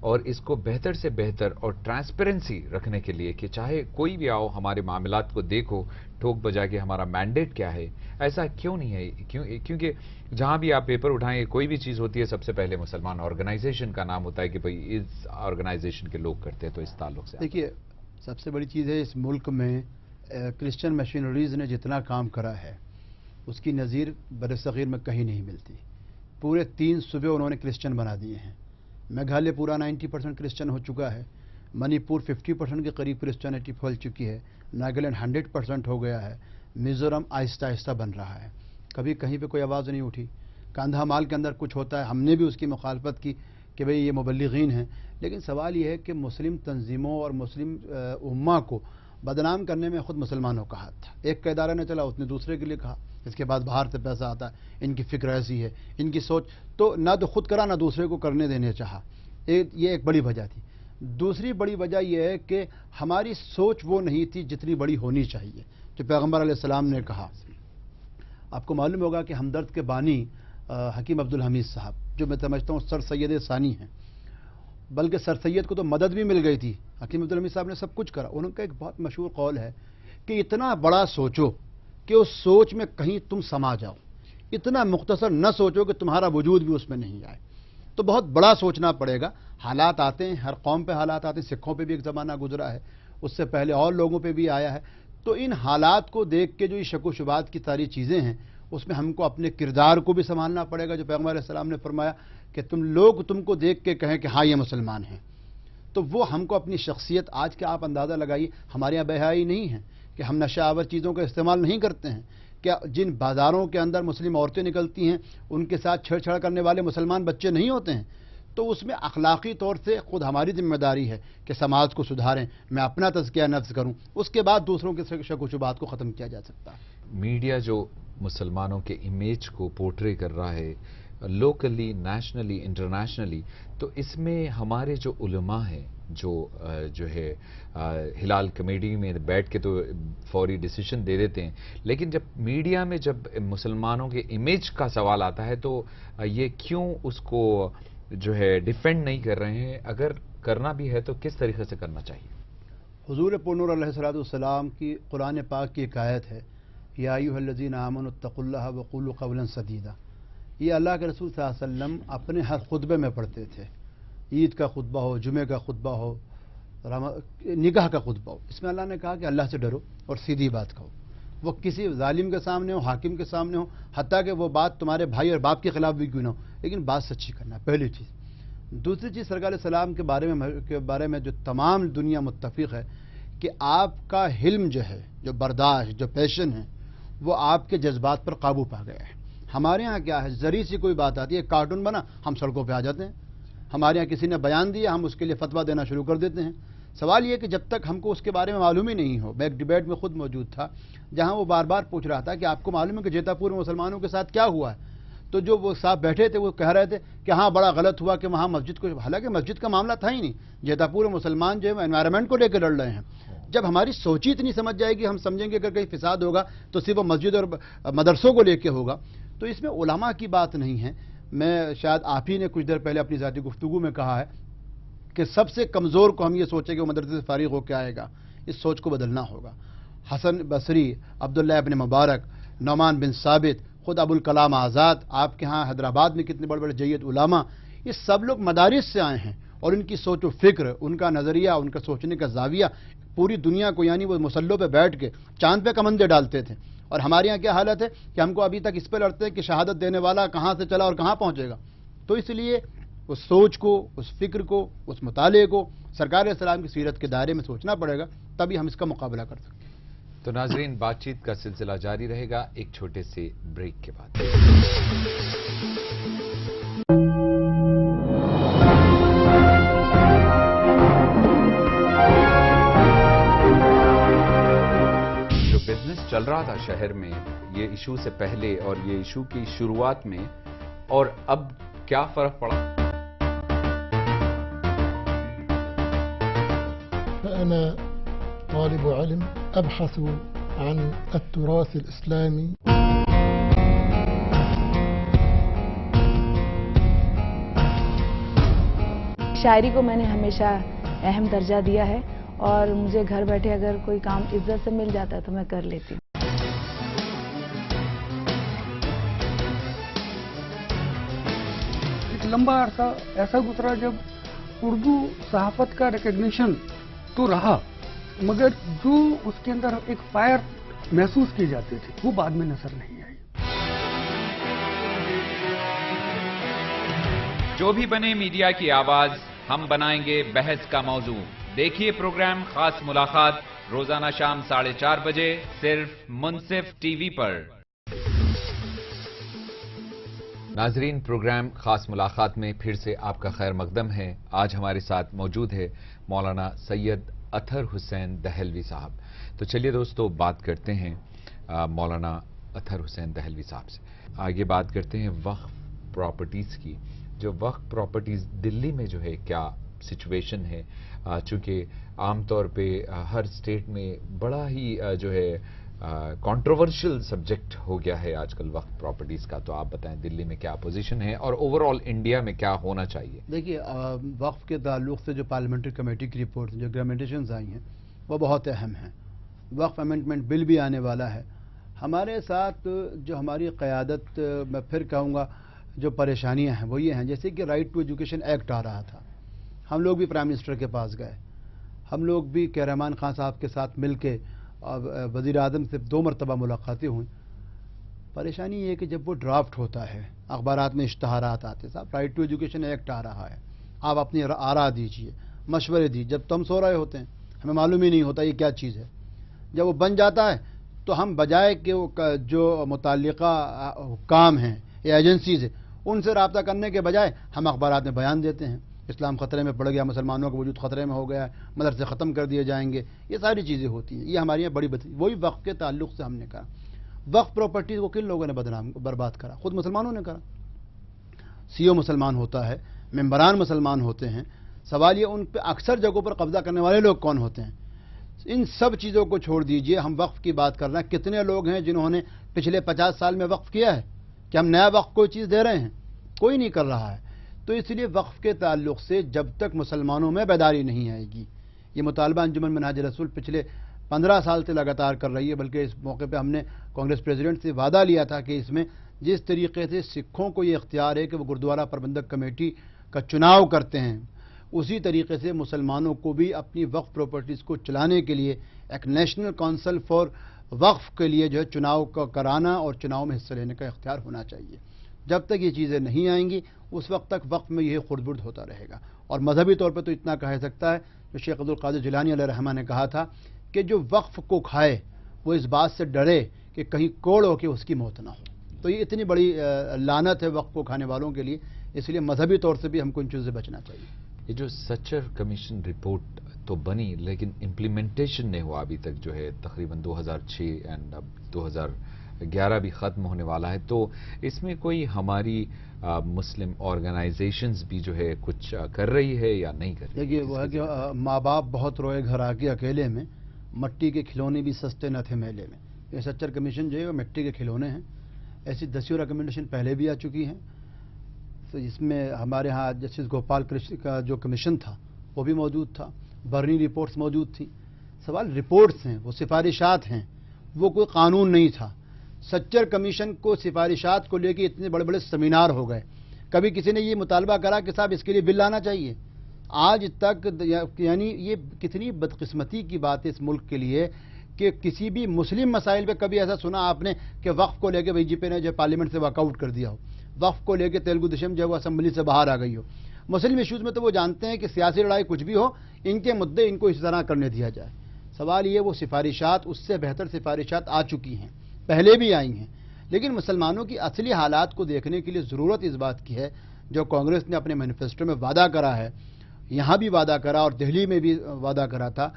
اور اس کو بہتر سے بہتر اور ٹرانسپیرنسی رکھنے کے لیے کہ چاہے کوئی بھی آؤ ہمارے معاملات کو دیکھو ٹھوک بجا کے ہمارا مینڈیٹ کیا ہے، ایسا کیوں نہیں ہے؟ کیونکہ جہاں بھی آپ پیپر اٹھائیں کوئی بھی چیز ہوتی ہے سب سے پہلے مسلمان آرگنائزیشن کا نام ہوتا ہے کہ بھئی اس آرگنائزیشن کے لوگ کرتے ہیں، تو اس تعلق سے دیکھیے سب سے بڑی چیز ہے اس ملک میں کرسچن مشینریز نے جتنا کام کرا ہے اس کی نظیر برصغیر میں کہیں نہیں ملتی. پورے 3 صوبے انہوں نے کرسچن بنا دیے ہیں. میگھالیہ پورا 90% کرسچن ہو چکا ہے. منی پور 50% کے قریب کرسچینٹی پھیل چکی ہے. ناگالینڈ 100% ہو گیا ہے. میزورم آہستہ آہستہ بن رہا ہے. کبھی کہیں پہ کوئی آواز نہیں اٹھی. کاندھا مال کے اندر کچھ ہوتا ہے، ہم نے بھی اس کی مخالفت کی کہ بھئی یہ مبلغین ہیں، لیکن سوال یہ ہے کہ مسلم تنظیموں اور مسلم امہ کو بدنام کرنے میں خود مسلمانوں کا ہاتھ تھا. ایک کا ادارہ نہ چلا، اس نے دوسرے کے لیے کہا. اس کے بعد باہر سے پیسہ آتا ہے، ان کی فکر ایسی ہے، ان کی سوچ، تو نہ تو خود کرا نہ دوسرے کو کرنے دینے چاہا. یہ ایک بڑی وجہ تھی. دوسری بڑی وجہ یہ ہے کہ ہماری سوچ وہ نہیں تھی جتنی بڑی ہونی چاہیے. جو پیغمبر علیہ السلام نے کہا، آپ کو معلوم ہوگا کہ ہمدرد کے بانی حکیم عبدالحمید صاحب، جو میں سمجھتا ہوں سر سید ثانی ہیں، بلکہ سر سید کو تو مدد بھی مل گئی تھی. حکیم عبدالحمید صاحب نے سب کچھ کرا. انہوں کا ایک بہت مشہور قول ہے کہ اتنا بڑا سوچو کہ اس سوچ میں کہیں تم سما جاؤ، اتنا مختصر نہ سوچو کہ تمہارا وجود بھی اس میں نہیں آئے. تو بہت بڑا سوچنا پڑے گا. حالات آتے ہیں، ہر قوم پہ حالات آتے ہیں. سکھوں پہ بھی ایک زمانہ گزرا ہے، اس سے پہلے اور لوگوں پہ بھی آیا ہے. تو ان حالات کو دیکھ کے جو یہ شک و شبہات کی ساری چیزیں ہیں، اس میں ہم کو اپنے کردار کو بھی سنبھالنا پڑے گا. جو پیغمبر علیہ السلام نے فرمایا کہ لوگ تم کو دیکھ کے کہیں کہ ہاں یہ مسلمان ہیں، تو وہ ہم کو اپنی شخصیت، آج کے آپ اندازہ لگائیے ہمارے یہاں بے حیائی نہیں ہے کہ ہم نشہ آور چیزوں کا استعمال نہیں کرتے ہیں. کیا جن بازاروں کے اندر مسلم عورتیں نکلتی ہیں ان کے ساتھ چھیڑ چھاڑ کرنے والے مسلمان بچے نہیں ہوتے ہیں؟ تو اس میں اخلاقی طور سے خود ہماری ذمہ داری ہے کہ سماج کو سدھاریں. میں اپنا تزکیہ نفس کروں، اس کے بعد دوسروں کے شک و شبہات کو ختم کیا جا سکتا ہے. میڈیا جو مسلمانوں کے امیج کو پورٹری کر رہا ہے لوکلی، نیشنلی، انٹرنیشنلی، تو اس میں ہمارے جو علماء ہیں جو ہے ہلال کمیٹی میں بیٹھ کے تو فوری ڈیسیشن دے دیتے ہیں، لیکن جب میڈیا میں جب مسلمانوں کے امیج کا سوال آتا ہے تو یہ کیوں اس کو جو ہے ڈیفینڈ نہیں کر رہے ہیں؟ اگر کرنا بھی ہے تو کس طریقے سے کرنا چاہیے؟ حضور پرنور علیہ السلام کی قرآن پاک کی ایک آیت ہے، یا ایھا الذین آمنوا اتقوا اللہ وقولوا قولا سدیدا. یہ اللہ کے رسول صلی اللہ علیہ وسلم اپنے ہر خطبے میں پڑھتے تھے. عید کا خطبہ ہو، جمعہ کا خطبہ ہو، نکاح کا خطبہ ہو، اس میں اللہ نے کہا کہ اللہ سے ڈرو اور سیدھی بات کہو. وہ کسی ظالم کے سامنے ہو، حاکم کے سامنے ہو، حتیٰ کہ وہ بات تمہارے بھائی اور باپ کے خلاف بھی کیوں نہ ہو، لیکن بات سچی کرنا، پہلی چیز. دوسری چیز، سرکار علیہ السلام کے بارے میں جو تمام دنیا متفق ہے کہ آپ کا حلم جو ہے، جو برداشت، جو پیشن ہے، وہ آپ کے جذبات پر قابو پا گیا ہے. ہمارے ہاں کیا ہے، ذری سی کوئی بات آتی ہے، کارٹون بنا، ہم سڑکوں پہ آ جاتے ہیں. ہمارے ہاں کسی نے بیان دیا، ہم اس کے لیے فتویٰ دینا شروع کر دیتے ہیں. سوال یہ کہ جب تک ہم کو اس کے بارے میں معلوم ہی نہیں ہو. میں ایک ڈیبیٹ میں خود موجود تھا جہاں وہ بار بار پوچھ رہا تھا کہ آپ کو معلوم ہے کہ جیتا پور میں مسلمانوں کے ساتھ کیا ہوا ہے؟ تو جو وہ صاحب بیٹھے تھے وہ کہہ رہے تھے کہ ہاں بڑا غلط ہوا کہ وہاں مسجد کو، حالانکہ مسجد کا معاملہ تھا ہی نہیں. جیتا پور مسلمان جو ہے انوائرمنٹ کو لے کے لڑ رہے ہیں. جب ہماری سوچ ہی اتنی سمجھ جائے گی، ہم سمجھیں گے اگر کہیں فساد ہوگا تو صرف وہ مسجد اور مدرسوں کو لے کے ہوگا. تو اس میں علماء کی بات نہیں ہے. میں شاید آپ ہی نے کچھ دیر پہلے اپنی ذاتی گفتگو میں کہا ہے کہ سب سے کمزور کو ہم یہ سوچیں کہ وہ مدرسے سے فارغ ہو کے آئے گا. اس سوچ کو بدلنا ہوگا. حسن بصری، عبداللہ ابن مبارک، نعمان بن ثابت، خود ابو الکلام آزاد، آپ کے ہاں حیدرآباد میں کتنے بڑے بڑے جید علماء، یہ سب لوگ مدارس سے آئے ہیں اور ان کی سوچ و فکر، ان کا نظریہ، ان کا سوچنے کا زاویہ پوری دنیا کو، یعنی وہ مسلوں پہ بیٹھ کے چاند پہ کمندے ڈالتے تھے. اور ہمارے یہاں کیا حالت ہے کہ ہم کو ابھی تک اس پہ لڑتے ہیں کہ شہادت دینے والا کہاں سے چلا اور کہاں پہنچے گا. تو اس لیے اس سوچ کو، اس فکر کو، اس مطالعے کو سرکار علیہ السلام کی سیرت کے دائرے میں سوچنا پڑے گا، تبھی ہم اس کا مقابلہ کر سکتے ہیں. تو ناظرین، بات چیت کا سلسلہ جاری رہے گا ایک چھوٹے سے بریک کے بعد. جو بزنس چل رہا تھا شہر میں یہ ایشو سے پہلے اور یہ ایشو کی شروعات میں، اور اب کیا فرق پڑا؟ أنا طالب علم أبحث عن التراث الإسلامي. شاعری کو میں نے ہمیشہ اہم درجہ دیا ہے اور مجھے گھر بیٹھے اگر کوئی کام عزت سے مل جاتا ہے تو میں کر لیتی ہوں. ایک لمبا عرصہ ایسا گزرا جب اردو صحافت کا ریکگنیشن تو رہا مگر جو اس کے اندر ایک فائر محسوس کی جاتی تھی وہ بعد میں نظر نہیں آئی. جو بھی بنے میڈیا کی آواز، ہم بنائیں گے بحث کا موضوع. دیکھیے پروگرام خاص ملاقات روزانہ شام 4:30 بجے صرف منصف ٹی وی پر. ناظرین، پروگرام خاص ملاقات میں پھر سے آپ کا خیر مقدم ہے. آج ہمارے ساتھ موجود ہے مولانا سید اطہر حسین دہلوی صاحب. تو چلیے دوستو بات کرتے ہیں مولانا اطہر حسین دہلوی صاحب سے. آگے بات کرتے ہیں وقف پراپرٹیز کی. جو وقف پراپرٹیز دلی میں جو ہے کیا سچویشن ہے، چونکہ عام طور پہ ہر اسٹیٹ میں بڑا ہی جو ہے کنٹروورشل سبجیکٹ ہو گیا ہے آج کل وقف پراپرٹیز کا. تو آپ بتائیں دلی میں کیا پوزیشن ہے اور اوور آل انڈیا میں کیا ہونا چاہیے؟ دیکھیے، وقف کے تعلق سے جو پارلیمنٹری کمیٹی کی رپورٹ جو ریکمنڈیشنز آئی ہیں وہ بہت اہم ہیں. وقف امینڈمنٹ بل بھی آنے والا ہے. ہمارے ساتھ جو ہماری قیادت، میں پھر کہوں گا جو پریشانیاں ہیں وہ یہ ہیں، جیسے کہ رائٹ ٹو ایجوکیشن ایکٹ آ رہا تھا. ہم لوگ بھی پرائم منسٹر کے پاس گئے، ہم لوگ بھی کہ رحمان خان صاحب کے ساتھ مل کے وزیر اعظم سے 2 مرتبہ ملاقاتیں ہوئیں. پریشانی یہ ہے کہ جب وہ ڈرافٹ ہوتا ہے، اخبارات میں اشتہارات آتے، صاحب رائٹ ٹو ایجوکیشن ایکٹ آ رہا ہے، آپ اپنی آراء دیجئے، مشورے دیجئے. جب تو ہم سو رہے ہوتے ہیں، ہمیں معلوم ہی نہیں ہوتا یہ کیا چیز ہے. جب وہ بن جاتا ہے تو ہم بجائے کہ وہ جو متعلقہ حکام ہیں یا ایجنسیز ہیں ان سے رابطہ کرنے کے بجائے ہم اخبارات میں بیان دیتے ہیں اسلام خطرے میں پڑ گیا، مسلمانوں کا وجود خطرے میں ہو گیا ہے، مدرسے ختم کر دیے جائیں گے. یہ ساری چیزیں ہوتی ہیں. یہ ہمارے یہاں بڑی وہی وقف کے تعلق سے ہم نے کہا وقف پراپرٹیز کو کن لوگوں نے برباد کرا؟ خود مسلمانوں نے کرا. سی او مسلمان ہوتا ہے، ممبران مسلمان ہوتے ہیں. سوال یہ ان پہ اکثر جگہوں پر قبضہ کرنے والے لوگ کون ہوتے ہیں؟ ان سب چیزوں کو چھوڑ دیجئے، ہم وقف کی بات کر رہے ہیں. کتنے لوگ ہیں جنہوں نے پچھلے 50 سال میں وقف کیا ہے؟ کہ ہم نیا وقف کوئی چیز دے رہے ہیں؟ کوئی نہیں کر رہا ہے. تو اس لیے وقف کے تعلق سے جب تک مسلمانوں میں بیداری نہیں آئے گی، یہ مطالبہ انجمن منہاج رسول پچھلے 15 سال سے لگاتار کر رہی ہے. بلکہ اس موقع پہ ہم نے کانگریس پریزیڈنٹ سے وعدہ لیا تھا کہ اس میں جس طریقے سے سکھوں کو یہ اختیار ہے کہ وہ گردوارہ پربندھک کمیٹی کا چناؤ کرتے ہیں، اسی طریقے سے مسلمانوں کو بھی اپنی وقف پراپرٹیز کو چلانے کے لیے ایک نیشنل کونسل فار وقف کے لیے جو ہے چناؤ کا کرانا اور چناؤ میں حصہ لینے کا اختیار ہونا چاہیے. جب تک یہ چیزیں نہیں آئیں گی اس وقت تک وقف میں یہ خرد برد ہوتا رہے گا. اور مذہبی طور پہ تو اتنا کہہ سکتا ہے جو شیخ عبدالقادر جیلانی علیہ رحمہ نے کہا تھا کہ جو وقف کو کھائے وہ اس بات سے ڈرے کہ کہیں کوڑ ہو کے اس کی موت نہ ہو. تو یہ اتنی بڑی لعنت ہے وقف کو کھانے والوں کے لیے. اس لیے مذہبی طور سے بھی ہم کو ان چیزوں سے بچنا چاہیے. یہ جو سچر کمیشن رپورٹ تو بنی لیکن امپلیمنٹیشن نہیں ہوا ابھی تک، جو ہے تقریباً 2006 اینڈ اب 2011 بھی ختم ہونے والا ہے. تو اس میں کوئی ہماری مسلم آرگنائزیشنز بھی جو ہے کچھ کر رہی ہے یا نہیں کر رہی؟ دیکھیے وہ ہے کہ ماں باپ بہت روئے گھر آ کے اکیلے میں، مٹی کے کھلونے بھی سستے نہ تھے میلے میں. یہ سچر کمیشن جو ہے وہ مٹی کے کھلونے ہیں. ایسی 10 ریکمنڈیشن پہلے بھی آ چکی ہیں. تو اس میں ہمارے ہاں جسٹس گوپال کرشن کا جو کمیشن تھا وہ بھی موجود تھا، برنی رپورٹس موجود تھیں. سوال رپورٹس ہیں، وہ سفارشات ہیں، وہ کوئی قانون نہیں تھا. سچر کمیشن کو سفارشات کو لے کے اتنے بڑے بڑے سیمینار ہو گئے. کبھی کسی نے یہ مطالبہ کرا کہ صاحب اس کے لیے بل لانا چاہیے؟ آج تک یعنی یہ کتنی بدقسمتی کی بات ہے اس ملک کے لیے کہ کسی بھی مسلم مسائل پہ کبھی ایسا سنا آپ نے کہ وقف کو لے کے بی جے پی نے جو پارلیمنٹ سے واک آؤٹ کر دیا ہو، وقف کو لے کے تیلگو دیشم جو ہے وہ اسمبلی سے باہر آ گئی ہو. مسلم ایشوز میں تو وہ جانتے ہیں کہ سیاسی لڑائی کچھ بھی ہو، ان کے مدعے ان کو اس طرح کرنے دیا جائے. سوال یہ وہ سفارشات اس سے بہتر سفارشات آ چکی ہیں، پہلے بھی آئی ہیں. لیکن مسلمانوں کی اصلی حالات کو دیکھنے کے لیے ضرورت اس بات کی ہے جو کانگریس نے اپنے مینیفیسٹو میں وعدہ کرا ہے، یہاں بھی وعدہ کرا اور دہلی میں بھی وعدہ کرا تھا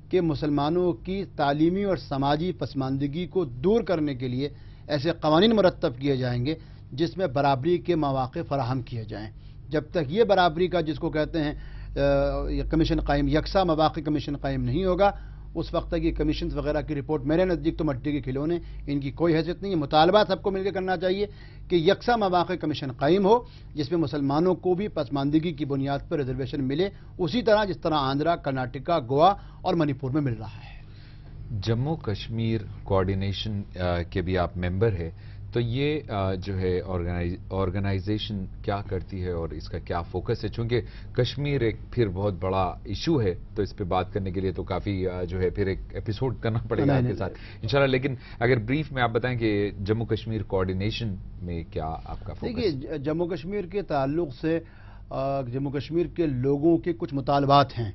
کہ مسلمانوں کی تعلیمی اور سماجی پسماندگی کو دور کرنے کے لیے ایسے قوانین مرتب کیے جائیں گے جس میں برابری کے مواقع فراہم کیے جائیں. جب تک یہ برابری کا جس کو کہتے ہیں کمیشن قائم، یکساں مواقع کمیشن قائم نہیں ہوگا، اس وقت تک یہ کمیشنز وغیرہ کی رپورٹ میرے نزدیک تو مٹی کے کھلونے، ان کی کوئی حیثیت نہیں ہے. مطالبہ سب کو مل کے کرنا چاہیے کہ یکساں مواقع کمیشن قائم ہو جس میں مسلمانوں کو بھی پسماندگی کی بنیاد پر ریزرویشن ملے، اسی طرح جس طرح آندھرا، کرناٹکا، گوا اور منی پور میں مل رہا ہے. جموں کشمیر کوآرڈینیشن کے بھی آپ ممبر ہیں، تو یہ جو ہے آرگنائزیشن کیا کرتی ہے اور اس کا کیا فوکس ہے؟ چونکہ کشمیر ایک پھر بہت بڑا ایشو ہے، تو اس پہ بات کرنے کے لیے تو کافی جو ہے پھر ایک ایپیسوڈ کرنا پڑے گا آپ کے ساتھ انشاءاللہ. لیکن اگر بریف میں آپ بتائیں کہ جموں کشمیر کوآرڈینیشن میں کیا آپ کا فوکس؟ دیکھیے، جموں کشمیر کے تعلق سے جموں کشمیر کے لوگوں کے کچھ مطالبات ہیں،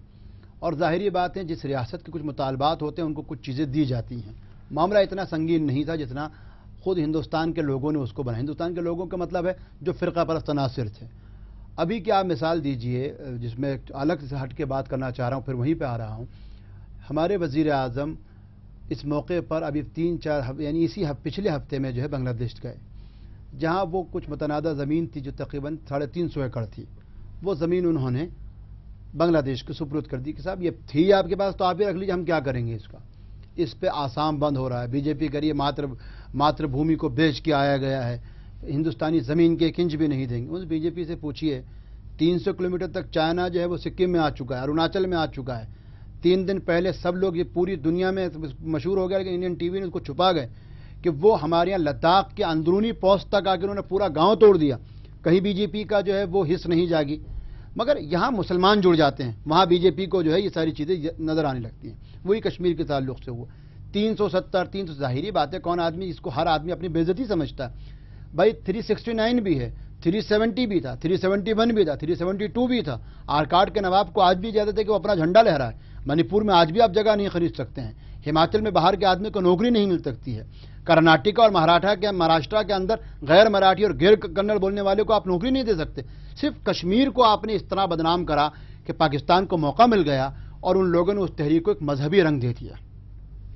اور ظاہری بات ہے جس ریاست کے کچھ مطالبات ہوتے ہیں ان کو کچھ چیزیں دی جاتی ہیں. معاملہ اتنا سنگین نہیں تھا جتنا خود ہندوستان کے لوگوں نے اس کو بنا. ہندوستان کے لوگوں کا مطلب ہے جو فرقہ پرست عناصر تھے. ابھی کیا آپ مثال دیجئے جس میں الگ سے ہٹ کے بات کرنا چاہ رہا ہوں، پھر وہیں پہ آ رہا ہوں. ہمارے وزیر اعظم اس موقع پر ابھی 3-4 یعنی اسی پچھلے ہفتے میں جو ہے بنگلہ دیش گئے، جہاں وہ کچھ متنازع زمین تھی جو تقریباً 350 ایکڑ تھی. وہ زمین انہوں نے بنگلہ دیش کو سپرد کر دی کہ صاحب یہ تھی آپ کے پاس تو آپ ہی رکھ لیجیے، ہم کیا کریں گے اس کا. اس پہ آسام بند ہو رہا ہے. بی جے پی کریے ماتر بھومی کو بیچ کے آیا گیا ہے، ہندوستانی زمین کے ایک انچ بھی نہیں دیں گے. اس بی جے پی سے پوچھیے 300 کلومیٹر تک چائنا جو ہے وہ سکم میں آ چکا ہے، اروناچل میں آ چکا ہے. 3 دن پہلے سب لوگ یہ پوری دنیا میں مشہور ہو گیا، لیکن انڈین ٹی وی نے اس کو چھپا گئے کہ وہ ہمارے یہاں لداخ کے اندرونی پوسٹ تک آ کے انہوں نے پورا گاؤں توڑ دیا. کہیں بی جے پی کا جو ہے وہ حص نہیں جاگی، مگر یہاں مسلمان جڑ جاتے ہیں، وہاں بی جے پی کو جو ہے یہ ساری چیزیں نظر آنے لگتی ہیں. وہی کشمیر کے تعلق سے ہوا 370 ظاہری بات ہے کون آدمی اس کو ہر آدمی اپنی بےعزتی سمجھتا ہے. بھائی 369 بھی ہے، 370 بھی تھا، 371 بھی تھا، 372 بھی تھا. آرکاٹ کے نواب کو آج بھی اجازت ہے کہ وہ اپنا جھنڈا لہرائے. منی پور میں آج بھی آپ جگہ نہیں خرید سکتے ہیں. ہماچل میں باہر کے آدمی کو نوکری نہیں مل سکتی ہے. کرناٹک اور مہاراشٹر کے اندر غیر مراٹھی اور غیر کنڑ بولنے والے کو آپ نوکری نہیں دے سکتے. صرف کشمیر کو آپ نے اس طرح بدنام کرا کہ پاکستان کو موقع مل گیا اور ان لوگوں نے اس تحریک کو ایک مذہبی رنگ دے دیا.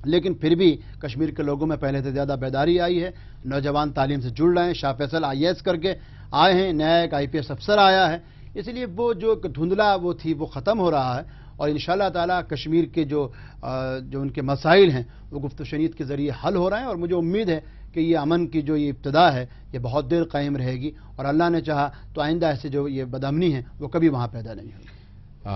لیکن پھر بھی کشمیر کے لوگوں میں پہلے سے زیادہ بیداری آئی ہے. نوجوان تعلیم سے جڑ رہے ہیں. شاہ فیصل IAS کر کے آئے ہیں، نیا ایک IPS افسر آیا ہے. اس لیے وہ جو دھندلا وہ تھی وہ ختم ہو رہا ہے، اور انشاءاللہ تعالی کشمیر کے جو ان کے مسائل ہیں وہ گفت و شنید کے ذریعے حل ہو رہے ہیں. اور مجھے امید ہے کہ یہ امن کی جو یہ ابتدا ہے یہ بہت دیر قائم رہے گی، اور اللہ نے چاہا تو آئندہ ایسے جو یہ بدامنی ہے وہ کبھی وہاں پیدا نہیں ہوگی.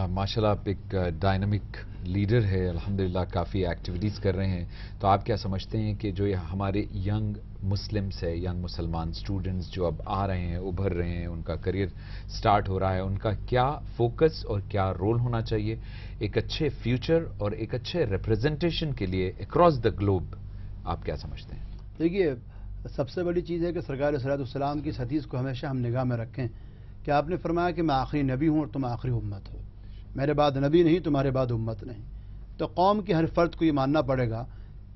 ماشاءاللہ آپ ایک ڈائنامک لیڈر ہے، الحمدللہ کافی ایکٹیویٹیز کر رہے ہیں. تو آپ کیا سمجھتے ہیں کہ جو یہ ہمارے ینگ مسلمس ہے، ینگ مسلمان سٹوڈنٹس جو اب آ رہے ہیں، ابھر رہے ہیں، ان کا کریئر سٹارٹ ہو رہا ہے، ان کا کیا فوکس اور کیا رول ہونا چاہیے ایک اچھے فیوچر اور ایک اچھے ریپرزنٹیشن کے لیے اکراس دا گلوب؟ آپ کیا سمجھتے ہیں؟ دیکھیے، سب سے بڑی چیز ہے کہ سرکار صلی اللہ علیہ وسلم کی اس حدیث کو ہمیشہ ہم نگاہ میں رکھیں کہ آپ نے فرمایا کہ میں آخری نبی ہوں اور تم آخری امت ہو. میرے بعد نبی نہیں، تمہارے بعد امت نہیں. تو قوم کے ہر فرد کو یہ ماننا پڑے گا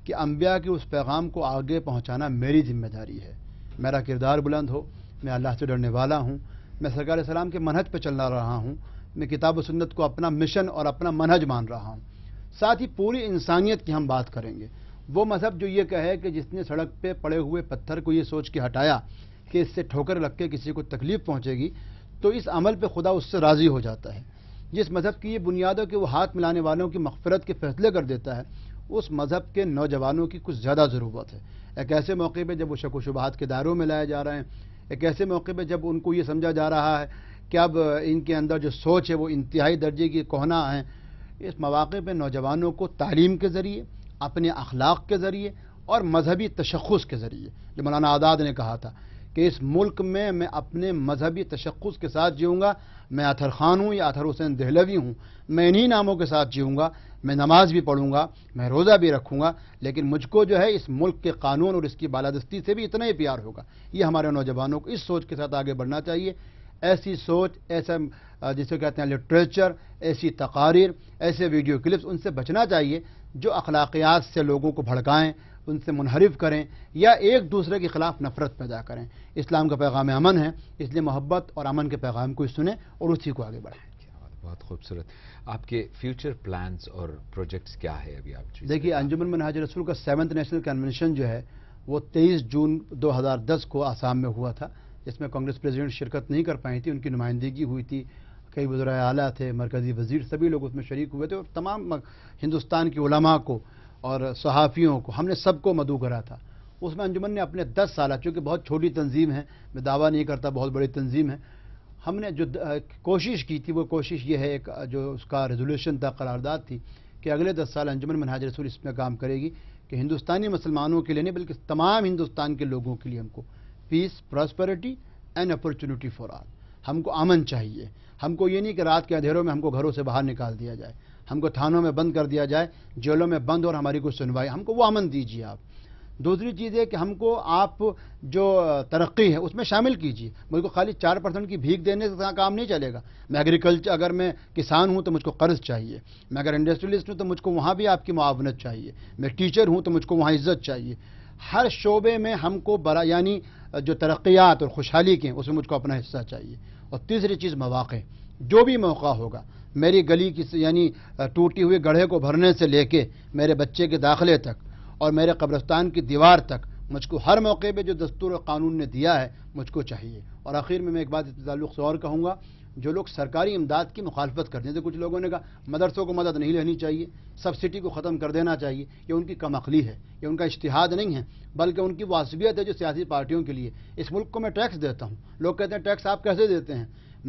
کہ انبیاء کے اس پیغام کو آگے پہنچانا میری ذمہ داری ہے. میرا کردار بلند ہو، میں اللہ سے ڈرنے والا ہوں، میں سرکار علیہ السلام کے منہج پہ چلنا رہا ہوں، میں کتاب و سنت کو اپنا مشن اور اپنا منہج مان رہا ہوں. ساتھ ہی پوری انسانیت کی ہم بات کریں گے. وہ مذہب جو یہ کہے کہ جس نے سڑک پہ پڑے ہوئے پتھر کو یہ سوچ کے ہٹایا کہ اس سے ٹھوکر لگ کے کسی کو تکلیف پہنچے گی، تو اس عمل پہ خدا اس سے راضی ہو جاتا ہے. جس مذہب کی یہ بنیادوں کے وہ ہاتھ ملانے والوں کی مغفرت کے فیصلے کر دیتا ہے، اس مذہب کے نوجوانوں کی کچھ زیادہ ضرورت ہے. ایک ایسے موقع پہ جب وہ شک و شبہات کے دائروں میں لائے جا رہے ہیں، ایک ایسے موقع پہ جب ان کو یہ سمجھا جا رہا ہے کہ اب ان کے اندر جو سوچ ہے وہ انتہائی درجے کی کہنا ہے، اس مواقع پہ نوجوانوں کو تعلیم کے ذریعے، اپنے اخلاق کے ذریعے اور مذہبی تشخص کے ذریعے، جو مولانا آزاد نے کہا تھا کہ اس ملک میں اپنے مذہبی تشخص کے ساتھ جیوں گا. میں اطہر خان ہوں یا اطہر حسین دہلوی ہوں، میں انہی ناموں کے ساتھ جیوں گا. میں نماز بھی پڑھوں گا، میں روزہ بھی رکھوں گا، لیکن مجھ کو جو ہے اس ملک کے قانون اور اس کی بالادستی سے بھی اتنا ہی پیار ہوگا. یہ ہمارے نوجوانوں کو اس سوچ کے ساتھ آگے بڑھنا چاہیے. ایسی سوچ، ایسا جسے کہتے ہیں لٹریچر، ایسی تقاریر، ایسے ویڈیو کلپس، ان سے بچنا چاہیے جو اخلاقیات سے لوگوں کو بھڑکائیں، ان سے منحرف کریں یا ایک دوسرے کے خلاف نفرت پیدا کریں. اسلام کا پیغام امن ہے، اس لیے محبت اور امن کے پیغام کو سنیں اور اسی کو آگے بڑھائیں. بہت خوبصورت. آپ کے فیوچر پلانز اور پروجیکٹس کیا ہے ابھی آپ؟ دیکھیے، انجمن منہاج رسول کا 7th نیشنل کنونشن جو ہے وہ 23 جون 2010 کو آسام میں ہوا تھا، جس میں کانگریس پریزیڈنٹ شرکت نہیں کر پائی تھی. ان کی نمائندگی ہوئی تھی کئی وزرائے اعلیٰ تھے، مرکزی وزیر، سبھی لوگ اس میں شریک ہوئے تھے، اور تمام ہندوستان کے علماء کو اور صحافیوں کو ہم نے سب کو مدعو کرا تھا۔ اس میں انجمن نے اپنے 10 سالہ، چونکہ بہت چھوٹی تنظیم ہے، میں دعویٰ نہیں کرتا بہت بڑی تنظیم ہے، ہم نے جو کوشش کی تھی وہ کوشش یہ ہے، ایک جو اس کا ریزولوشن تھا، قرارداد تھی کہ اگلے 10 سال انجمن منہاج رسول اس میں کام کرے گی کہ ہندوستانی مسلمانوں کے لیے نہیں بلکہ تمام ہندوستان کے لوگوں کے لیے ہم کو peace, prosperity and opportunity for all, ہم کو امن چاہیے۔ ہم کو یہ نہیں کہ رات کے اندھیروں میں ہم کو گھروں سے باہر نکال دیا جائے، ہم کو تھانوں میں بند کر دیا جائے، جیلوں میں بند اور ہماری کوئی سنوائی، ہم کو وہ امن دیجیے آپ۔ دوسری چیز ہے کہ ہم کو آپ جو ترقی ہے اس میں شامل کیجیے، مجھ کو خالی 4% کی بھیک دینے سے کام نہیں چلے گا۔ میں ایگریکلچر، اگر میں کسان ہوں تو مجھ کو قرض چاہیے، میں اگر انڈسٹریلسٹ ہوں تو مجھ کو وہاں بھی آپ کی معاونت چاہیے، میں ٹیچر ہوں تو مجھ کو وہاں عزت چاہیے۔ ہر شعبے میں ہم کو یعنی جو ترقیات اور خوشحالی کے ہیں اس میں مجھ کو اپنا حصہ چاہیے۔ اور تیسری چیز مواقع، جو بھی موقع ہوگا، میری گلی کی یعنی ٹوٹی ہوئی گڑھے کو بھرنے سے لے کے میرے بچے کے داخلے تک اور میرے قبرستان کی دیوار تک، مجھ کو ہر موقع پہ جو دستور اور قانون نے دیا ہے مجھ کو چاہیے۔ اور آخر میں ایک بات اس تعلق سے اور کہوں گا، جو لوگ سرکاری امداد کی مخالفت کرتے ہیں، تو کچھ لوگوں نے کہا مدرسوں کو مدد نہیں لینی چاہیے، سبسڈی کو ختم کر دینا چاہیے، یہ ان کی کم عقلی ہے، یہ ان کا اجتہاد نہیں ہے، بلکہ ان کی واجبیت ہے جو سیاسی پارٹیوں کے لیے۔ اس ملک کو میں ٹیکس دیتا ہوں، لوگ کہتے ہیں ٹیکس آپ کیسے دیتے ہیں؟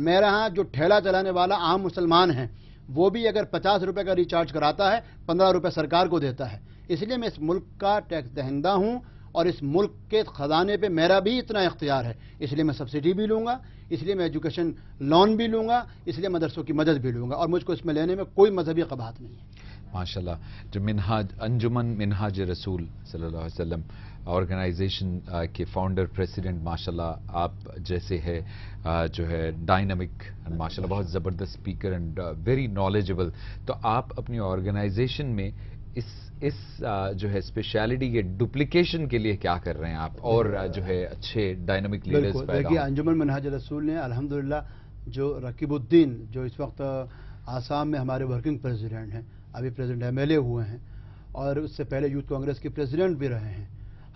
میرے ہاں جو ٹھیلا چلانے والا عام مسلمان ہے وہ بھی اگر 50 روپے کا ریچارج کراتا ہے 15 روپے سرکار کو دیتا ہے۔ اس لیے میں اس ملک کا ٹیکس دہندہ ہوں اور اس ملک کے خزانے پہ میرا بھی اتنا اختیار ہے، اس لیے میں سبسڈی بھی لوں گا، اس لیے میں ایجوکیشن لون بھی لوں گا، اس لیے مدرسوں کی مدد بھی لوں گا، اور مجھ کو اس میں لینے میں کوئی مذہبی قباحت نہیں ہے۔ ماشاءاللہ، جو انجمن منہاج رسول صلی اللہ علیہ وسلم آرگنائزیشن کے فاؤنڈر پریسیڈنٹ، ماشاءاللہ آپ جیسے ہے جو ہے ڈائنامک، ماشاءاللہ بہت زبردست اسپیکر اینڈ ویری نالجبل، تو آپ اپنی آرگنائزیشن میں اس جو ہے اسپیشلٹی کے ڈپلیکیشن کے لیے کیا کر رہے ہیں آپ، اور جو ہے اچھے ڈائنامک لیڈرز پیدا دیکھیے، ہوں؟ انجمن منہاج رسول نے الحمدللہ جو رقیب الدین جو اس وقت آسام میں ہمارے ورکنگ پریزیڈنٹ ہیں، ابھی پریزیڈنٹ ایم ایل اے ہوئے ہیں، اور اس سے پہلے یوتھ کانگریس کے پریزیڈنٹ بھی رہے ہیں،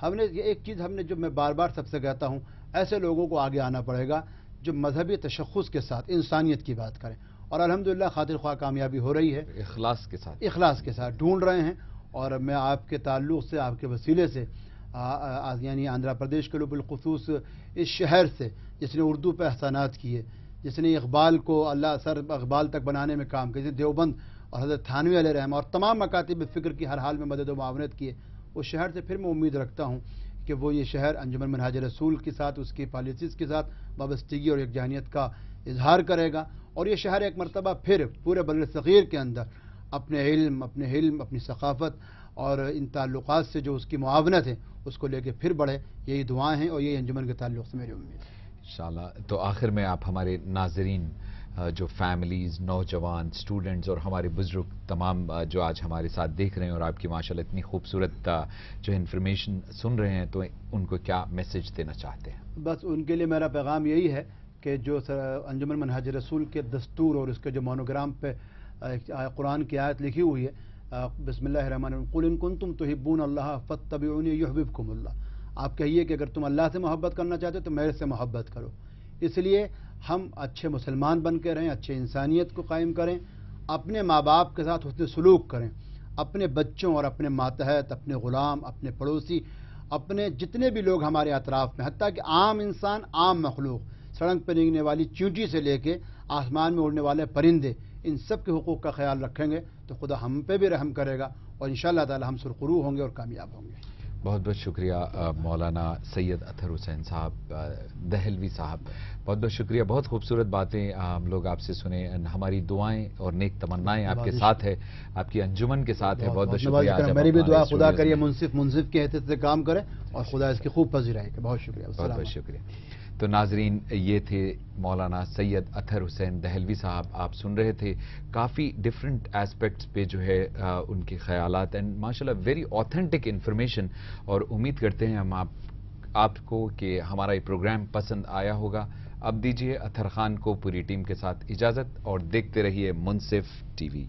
ہم نے یہ ایک چیز ہم نے جو میں بار بار سب سے کہتا ہوں، ایسے لوگوں کو آگے آنا پڑے گا جو مذہبی تشخص کے ساتھ انسانیت کی بات کریں، اور الحمدللہ خاطر خواہ کامیابی ہو رہی ہے، اخلاص کے ساتھ ڈھونڈ رہے ہیں۔ اور میں آپ کے تعلق سے، آپ کے وسیلے سے یعنی آندھرا پردیش کے لوگ بالخصوص اس شہر سے جس نے اردو پہ احسانات کیے، جس نے اقبال کو سر اقبال تک بنانے میں کام کیا، دیوبند اور حضرت تھانوی علیہ رحمہ اور تمام مکاتب فکر کی ہر حال میں مدد و معاونت کیے، اس شہر سے پھر میں امید رکھتا ہوں کہ وہ یہ شہر انجمن منہاج رسول کے ساتھ، اس کی پالیسیز کے ساتھ وابستگی اور یکجانیت کا اظہار کرے گا، اور یہ شہر ایک مرتبہ پھر پورے بر صغیر کے اندر اپنے علم، اپنی ثقافت اور ان تعلقات سے جو اس کی معاونت ہے اس کو لے کے پھر بڑھے، یہی دعائیں ہیں اور یہی انجمن کے تعلق سے میری امید ہے انشاءاللہ۔ تو آخر میں آپ ہمارے ناظرین، جو فیملیز، نوجوان، اسٹوڈنٹس اور ہمارے بزرگ تمام جو آج ہمارے ساتھ دیکھ رہے ہیں اور آپ کی ماشاءاللہ اتنی خوبصورت جو انفارمیشن سن رہے ہیں، تو ان کو کیا میسج دینا چاہتے ہیں؟ بس ان کے لیے میرا پیغام یہی ہے کہ جو انجمن منہاج رسول کے دستور اور اس کے جو مونوگرام پہ قرآن کی آیت لکھی ہوئی ہے، بسم اللہ الرحمن الرحیم، قل ان کنتم تحبون اللہ فاتبعونی یحببکم اللہ، آپ کہیے کہ اگر تم اللہ سے محبت کرنا چاہتے ہو تو میرے سے محبت کرو۔ اس لیے ہم اچھے مسلمان بن کے رہیں، اچھے انسانیت کو قائم کریں، اپنے ماں باپ کے ساتھ حسن سلوک کریں، اپنے بچوں اور اپنے ماتحت، اپنے غلام، اپنے پڑوسی، اپنے جتنے بھی لوگ ہمارے اطراف میں، حتیٰ کہ عام انسان، عام مخلوق، سڑک پہ رینگنے والی چیونٹی سے لے کے آسمان میں اڑنے والے پرندے، ان سب کے حقوق کا خیال رکھیں گے تو خدا ہم پہ بھی رحم کرے گا، اور انشاءاللہ تعالی ہم سرخرو ہوں گے اور کامیاب ہوں گے۔ بہت بہت شکریہ مولانا سید اطہر حسین صاحب، دہلوی صاحب، بہت بہت شکریہ، بہت خوبصورت باتیں ہم لوگ آپ سے سنیں، ہماری دعائیں اور نیک تمنائیں آپ کے ساتھ ہے، آپ کی انجمن کے ساتھ ہے، بہت بہت شکریہ۔ میری بھی دعا خدا کریے منصف کے حیثیت سے کام کرے اور خدا اس کی خوب پذیرائی کرے۔ بہت شکریہ، بہت بہت شکریہ۔ تو ناظرین، یہ تھے مولانا سید اطہر حسین دہلوی صاحب، آپ سن رہے تھے کافی ڈفرینٹ ایسپیکٹس پہ جو ہے ان کے خیالات، اینڈ ماشاءاللہ ویری آتھینٹک انفارمیشن، اور امید کرتے ہیں ہم آپ کو کہ ہمارا یہ پروگرام پسند آیا ہوگا۔ اب دیجیے اطہر خان کو پوری ٹیم کے ساتھ اجازت، اور دیکھتے رہیے منصف ٹی وی۔